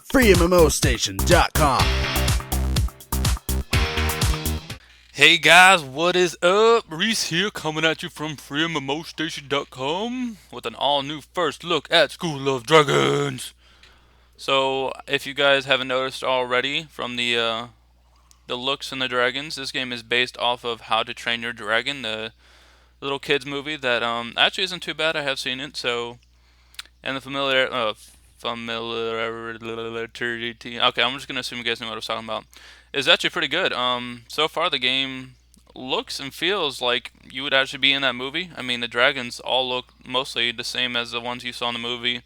FreeMMOStation.com. Hey guys, what is up? Reese here coming at you from FreeMMOStation.com with an all new first look at School of Dragons. So, if you guys haven't noticed already from the looks and the dragons, this game is based off of How to Train Your Dragon, the little kids movie that actually isn't too bad. I have seen it. So, and the familiarity. Okay, I'm just gonna assume you guys know what I was talking about. It's actually pretty good. So far the game looks and feels like you would actually be in that movie. I mean, the dragons all look mostly the same as the ones you saw in the movie.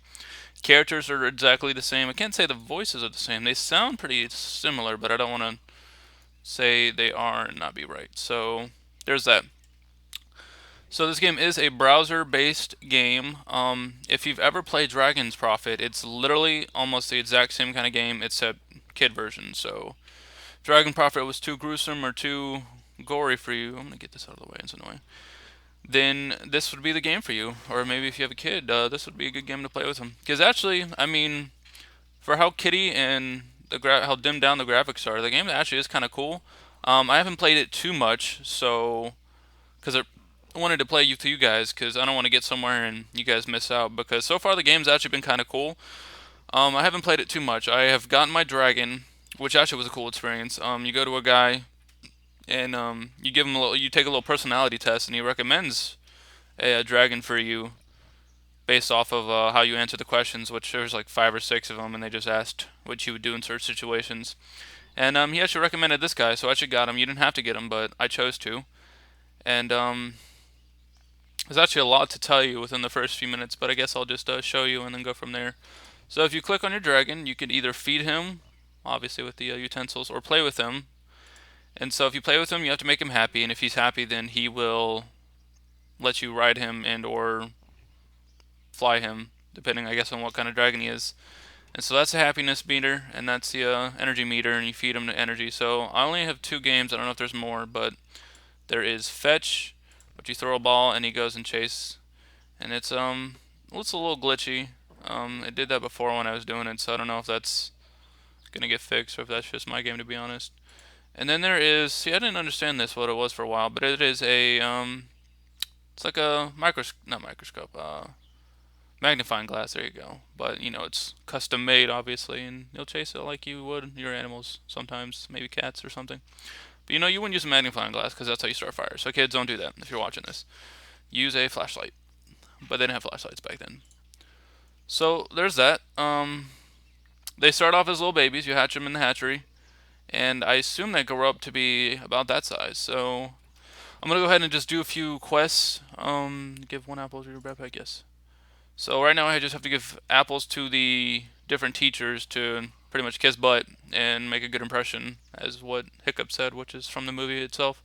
Characters are exactly the same. I can't say the voices are the same. They sound pretty similar, but I don't want to say they are and not be right. So there's that. So this game is a browser-based game. If you've ever played Dragon's Prophet, it's literally almost the exact same kind of game, except kid version. So Dragon Prophet was too gruesome or too gory for you. I'm gonna get this out of the way. It's annoying. Then this would be the game for you. Or maybe if you have a kid, this would be a good game to play with them. Because actually, I mean, for how kiddie and how dimmed down the graphics are, the game actually is kind of cool. I haven't played it too much, so because I wanted to play to you guys, because I don't want to get somewhere and you guys miss out. Because so far the game's actually been kind of cool. I haven't played it too much. I have gotten my dragon, which actually was a cool experience. You go to a guy and you give him you take a little personality test, and he recommends a dragon for you based off of how you answer the questions, which there's like 5 or 6 of them, and they just asked what you would do in certain situations. And he actually recommended this guy, so I actually got him. You didn't have to get him, but I chose to. And there's actually a lot to tell you within the first few minutes, but I guess I'll just show you and then go from there. So if you click on your dragon, you can either feed him, obviously with the utensils, or play with him. And so if you play with him, you have to make him happy, and if he's happy, then he will let you ride him and or fly him, depending, I guess, on what kind of dragon he is. And so that's the happiness meter, and that's the energy meter, and you feed him the energy. So I only have 2 games. I don't know if there's more, but there is fetch, which you throw a ball and he goes and chase, and it's a little glitchy. It did that before when I was doing it, so I don't know if that's gonna get fixed or if that's just my game, to be honest. And then there is, see, I didn't understand this what it was for a while, but it is a it's like a not microscope, magnifying glass. There you go. But it's custom made, obviously, and you'll chase it like you would your animals sometimes, maybe cats or something. But you wouldn't use a magnifying glass because that's how you start fires. So kids, don't do that if you're watching this. Use a flashlight. But they didn't have flashlights back then. So there's that. They start off as little babies. You hatch them in the hatchery, and I assume they grow up to be about that size. So I'm gonna go ahead and just do a few quests. Give 1 apple to your backpack. Yes. So right now I just have to give apples to the different teachers to pretty much kiss butt and make a good impression, as what Hiccup said, which is from the movie itself.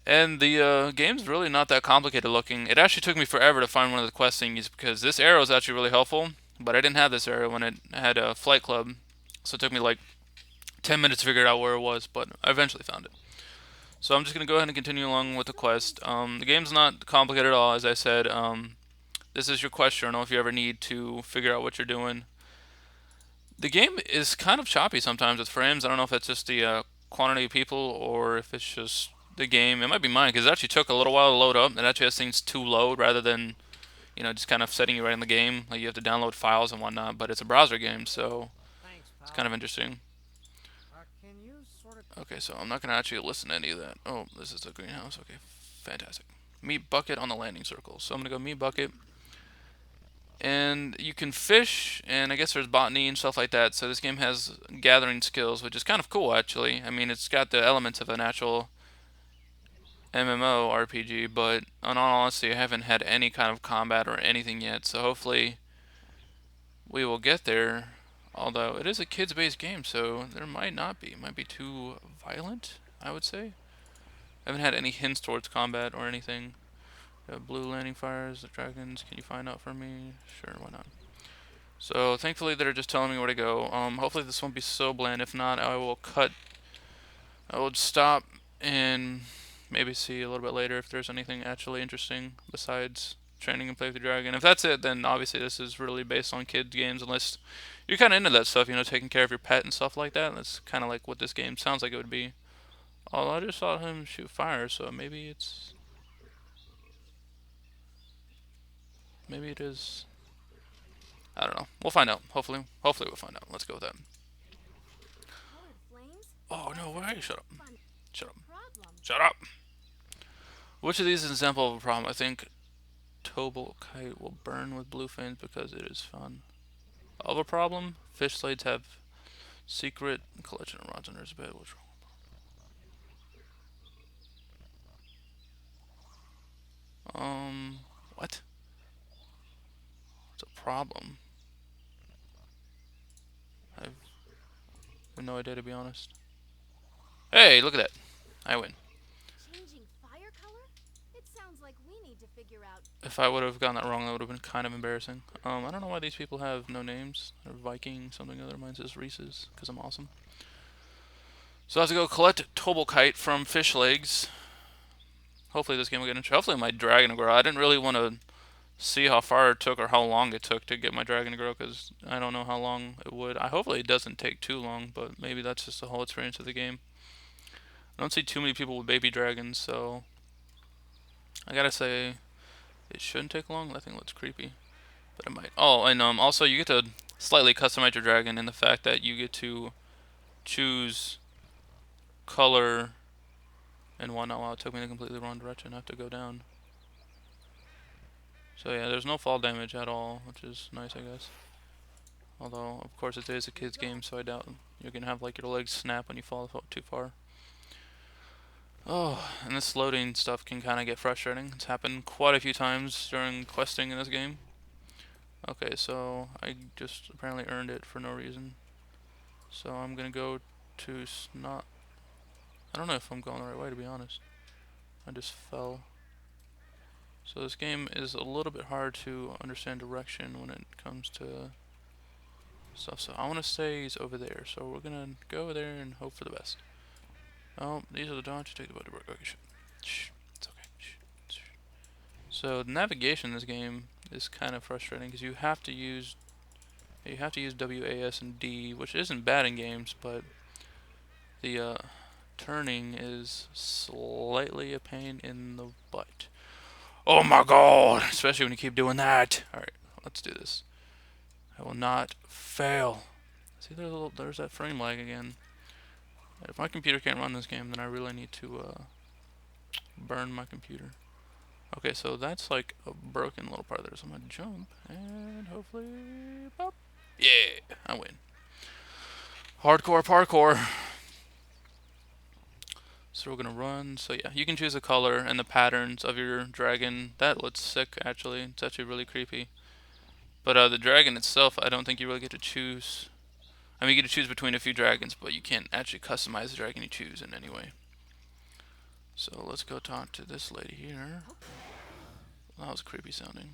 And the game's really not that complicated looking. It actually took me forever to find one of the quest thingies because this arrow is actually really helpful, but I didn't have this arrow when it had a flight club, so it took me like 10 minutes to figure out where it was, but I eventually found it. So I'm just going to go ahead and continue along with the quest. The game's not complicated at all, as I said. This is your quest journal if you ever need to figure out what you're doing. The game is kind of choppy sometimes with frames. I don't know if it's just the quantity of people or if it's just the game. It might be mine because it actually took a little while to load up. It actually has things to load rather than just kind of setting you right in the game. Like you have to download files and whatnot. But it's a browser game, so it's kind of interesting. Okay, so I'm not gonna actually listen to any of that. Oh, this is the greenhouse. Okay, fantastic. Meat bucket on the landing circle. So I'm gonna go meat bucket. And you can fish, and I guess there's botany and stuff like that. So this game has gathering skills, which is kind of cool, actually. I mean, it's got the elements of an actual MMORPG, but in all honesty, I haven't had any kind of combat or anything yet. So hopefully, we will get there. Although it is a kids-based game, so there might not be. It might be too violent, I would say. I haven't had any hints towards combat or anything. Blue landing fires, the dragons. Can you find out for me? Sure, why not? So thankfully they're just telling me where to go. Hopefully this won't be so bland. If not, I will cut. I will stop and maybe see a little bit later if there's anything actually interesting besides training and play with the dragon. If that's it, then obviously this is really based on kids games, unless you're kind of into that stuff, taking care of your pet and stuff like that. That's kind of like what this game sounds like it would be. Although I just saw him shoot fire, so maybe it is. I don't know. We'll find out. Hopefully we'll find out. Let's go with that. Oh no! Why? Shut up! Shut up! Shut up! Which of these is an example of a problem? I think Tobal Kite will burn with blue flames because it is fun. Of a problem? Fish slates have secret collection of rods under his bed. What's wrong? What? It's a problem. I've no idea, to be honest. Hey, look at that. I win. Changing fire color? It sounds like we need to figure out. If I would have gotten that wrong, that would have been kind of embarrassing. I don't know why these people have no names. They're Viking, something other. Mine says Reese's, because I'm awesome. So I have to go collect Tobal Kite from fish legs. Hopefully this game will get into. Hopefully my dragon will grow. I didn't really want to see how far it took or how long it took to get my dragon to grow, because I don't know how long it would. Hopefully it doesn't take too long, but maybe that's just the whole experience of the game. I don't see too many people with baby dragons, so I gotta say it shouldn't take long. That thing looks creepy, but it might. Oh, and also you get to slightly customize your dragon in the fact that you get to choose color and whatnot. Wow, it took me the completely wrong direction. I have to go down. So yeah, there's no fall damage at all, which is nice, I guess. Although, of course, it is a kid's game, so I doubt you're gonna have like your legs snap when you fall too far. Oh, and this loading stuff can kind of get frustrating. It's happened quite a few times during questing in this game. Okay, so I just apparently earned it for no reason. So I'm gonna go to Snot. I don't know if I'm going the right way, to be honest. I just fell. So this game is a little bit hard to understand direction when it comes to stuff. So I want to say he's over there. So we're gonna go over there and hope for the best. Oh, these are the dots. Take the boat to work. Okay, shh. It's okay. Shh. So the navigation in this game is kind of frustrating because you have to use W, A, S, and D, which isn't bad in games, but the turning is slightly a pain in the butt. Oh my god! Especially when you keep doing that. All right, let's do this. I will not fail. See, there's that frame lag again. If my computer can't run this game, then I really need to burn my computer. Okay, so that's like a broken little part there. So I'm gonna jump and hopefully pop. Yeah, I win. Hardcore parkour. So we're gonna run. So yeah, you can choose the color and the patterns of your dragon. That looks sick, actually. It's actually really creepy. But the dragon itself, I don't think you really get to choose. I mean, you get to choose between a few dragons, but you can't actually customize the dragon you choose in any way. So let's go talk to this lady here. That was creepy sounding.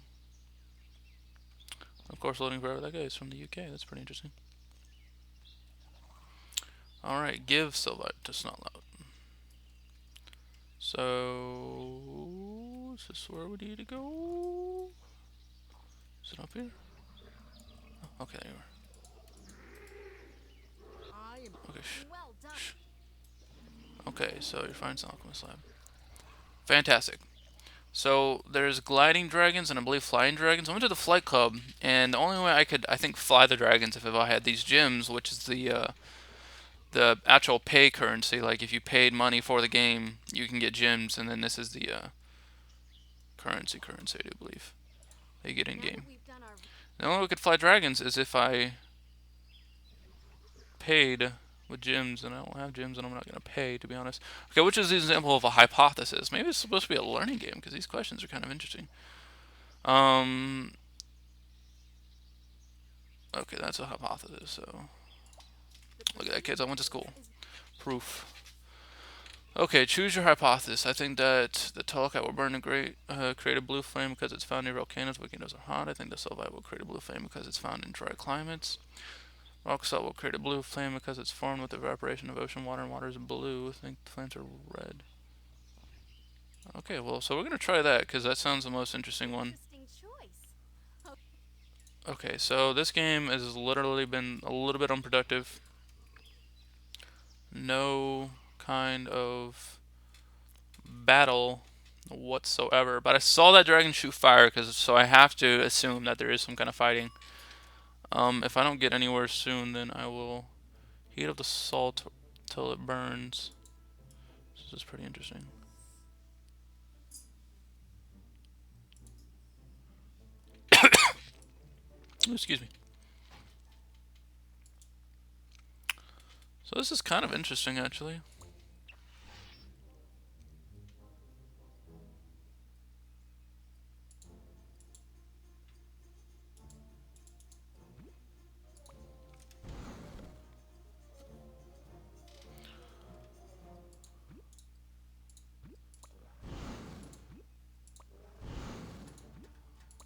Of course, loading forever. That guy is from the UK. That's pretty interesting. Alright, give Silvite to Snotlout. So, is this where we need to go? Is it up here? Oh, okay, there you are. Okay, shh. Okay, so you're fine, Alchemist Lab. Fantastic. So there's gliding dragons and I believe flying dragons. I went to the flight club, and the only way I could, I think, fly the dragons if I had these gems, which is the actual pay currency. Like if you paid money for the game, you can get gems, and then this is the currency, I do believe, that you get in game. The only way we could fly dragons is if I paid with gems, and I don't have gems, and I'm not going to pay, to be honest. Okay, which is an example of a hypothesis. Maybe it's supposed to be a learning game, because these questions are kind of interesting. Okay, that's a hypothesis, so... Look at that, kids, I went to school. Proof. Okay, choose your hypothesis. I think that the Tallcat will burn create a blue flame because it's found near volcanoes. Volcanoes are hot. I think the Sulfite will create a blue flame because it's found in dry climates. Rock salt will create a blue flame because it's formed with the evaporation of ocean water, and water is blue. I think the flames are red. Okay, well, so we're going to try that because that sounds the most interesting one. Okay, so this game has literally been a little bit unproductive. No kind of battle whatsoever. But I saw that dragon shoot fire, so I have to assume that there is some kind of fighting. If I don't get anywhere soon, then I will heat up the salt till it burns. This is pretty interesting. Excuse me. So this is kind of interesting, actually.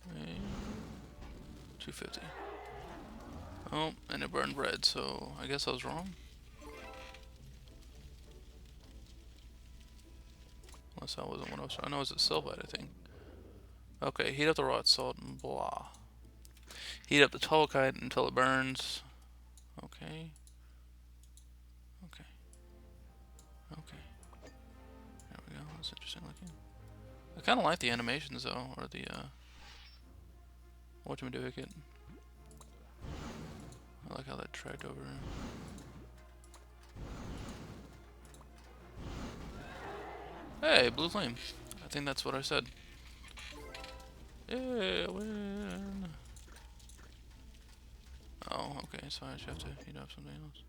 Okay, 250. Oh, and it burned red, so I guess I was wrong. Unless that wasn't what I was. I know it was at Sylvite, I think. Okay, heat up the raw salt and blah. Heat up the tolkite until it burns. Okay. Okay. Okay. There we go. That's interesting looking. I kind of like the animations though, or the whatchamadicket. I like how that tracked over. Hey, blue flame. I think that's what I said. Yeah, win. Oh, okay. So I just have to heat up something else.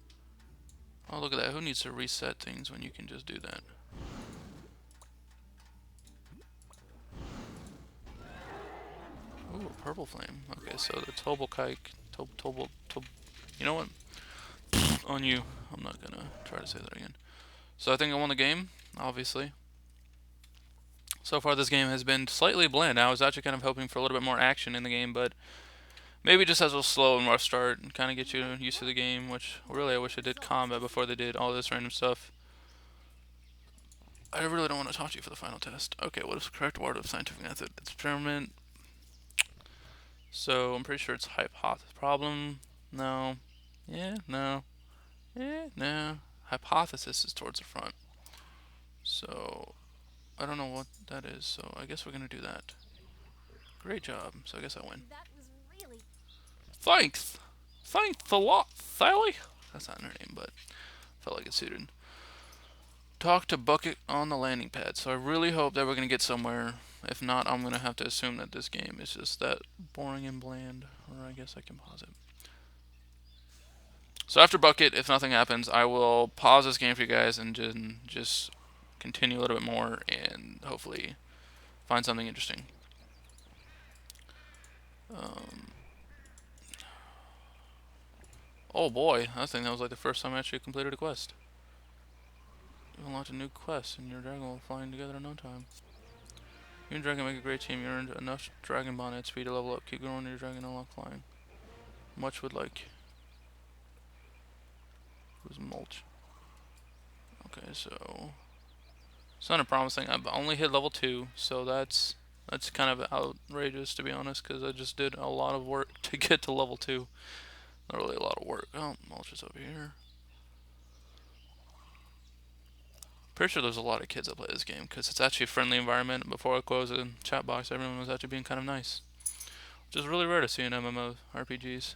Oh, look at that. Who needs to reset things when you can just do that? Ooh, a purple flame. Okay, so the Tobal Kike. You know what? On you. I'm not gonna try to say that again. So I think I won the game, obviously. So far, this game has been slightly bland. I was actually kind of hoping for a little bit more action in the game, but maybe just has a slow and rough start and kind of get you used to the game, which really I wish I did combat before they did all this random stuff. I really don't want to talk to you for the final test. Okay, what is the correct word of scientific method? Experiment. So I'm pretty sure it's hypothesis. Problem. No. Yeah, no. Yeah, no. Hypothesis is towards the front. So I don't know what that is, so I guess we're gonna do that. Great job. So I guess I win. That was really. Thanks. Thanks a lot, Sally. That's not her name, but felt like it suited. Talk to Bucket on the landing pad. So I really hope that we're gonna get somewhere. If not, I'm gonna have to assume that this game is just that boring and bland. Or I guess I can pause it. So after Bucket, if nothing happens, I will pause this game for you guys and just continue a little bit more and hopefully find something interesting. Um, oh boy, I think that was like the first time I actually completed a quest. You unlocked a new quest, and your dragon will flying together in no time. You and Dragon make a great team. You earned enough Dragon Bond at speed to level up. Keep growing your dragon and unlock flying. Much would like. Who's mulch? Okay, so it's not a promising. I've only hit level 2, so that's kind of outrageous to be honest, because I just did a lot of work to get to level 2. Not really a lot of work. Oh, mulch is over here. Pretty sure there's a lot of kids that play this game because it's actually a friendly environment. Before I closed the chat box, everyone was actually being kind of nice, which is really rare to see in MMORPGs.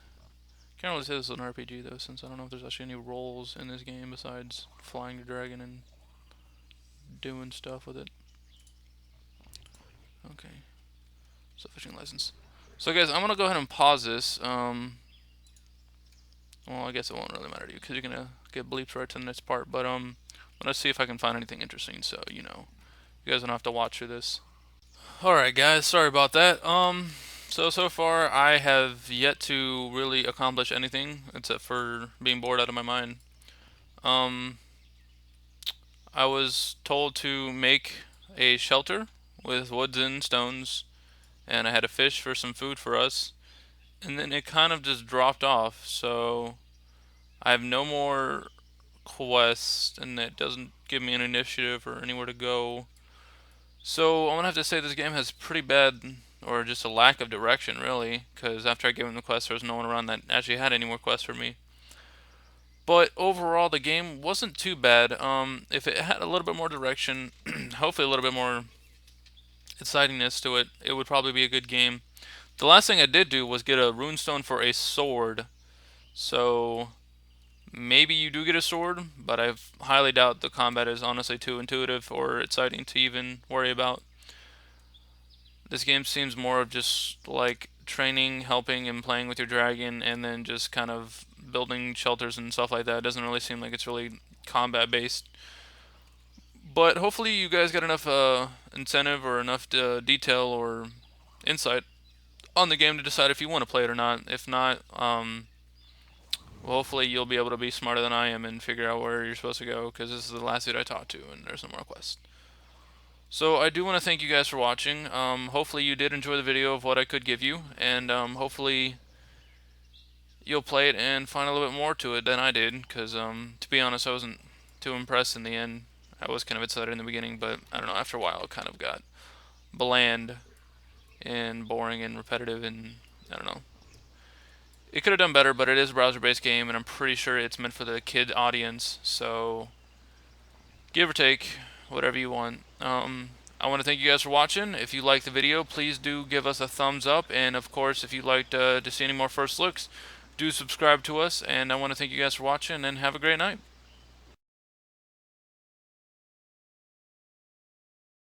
Can't really say this is an RPG though, since I don't know if there's actually any roles in this game besides flying your dragon and doing stuff with it. Okay, so fishing license. So guys, I'm gonna go ahead and pause this. Well, I guess it won't really matter to you because you're gonna get bleeped right to the next part. But let's see if I can find anything interesting. So you guys don't have to watch through this. All right, guys. Sorry about that. So far I have yet to really accomplish anything except for being bored out of my mind. Um, I was told to make a shelter with woods and stones, and I had to fish for some food for us, and then it kind of just dropped off. So I have no more quests, and it doesn't give me an initiative or anywhere to go. So I'm gonna have to say this game has pretty bad or just a lack of direction, really, because after I gave him the quest, there was no one around that actually had any more quests for me. But overall, the game wasn't too bad. If it had a little bit more direction, hopefully a little bit more excitingness to it, it would probably be a good game. The last thing I did do was get a runestone for a sword. So maybe you do get a sword, but I highly doubt the combat is honestly too intuitive or exciting to even worry about. This game seems more of just like training, helping, and playing with your dragon, and then just kind of building shelters and stuff like that. It doesn't really seem like it's really combat based. But hopefully, you guys got enough incentive or enough detail or insight on the game to decide if you want to play it or not. If not, well, hopefully you'll be able to be smarter than I am and figure out where you're supposed to go, because this is the last dude I talked to, and there's no more quests. So I do want to thank you guys for watching. Hopefully you did enjoy the video of what I could give you, and hopefully you'll play it and find a little bit more to it than I did, because to be honest, I wasn't too impressed in the end. I was kind of excited in the beginning, but I don't know, after a while it kind of got bland and boring and repetitive, and I don't know. It could have done better, but it is a browser-based game, and I'm pretty sure it's meant for the kid audience, so give or take, whatever you want. I want to thank you guys for watching. If you liked the video, please do give us a thumbs up, and of course, if you'd like to see any more first looks, do subscribe to us, and I want to thank you guys for watching, and have a great night.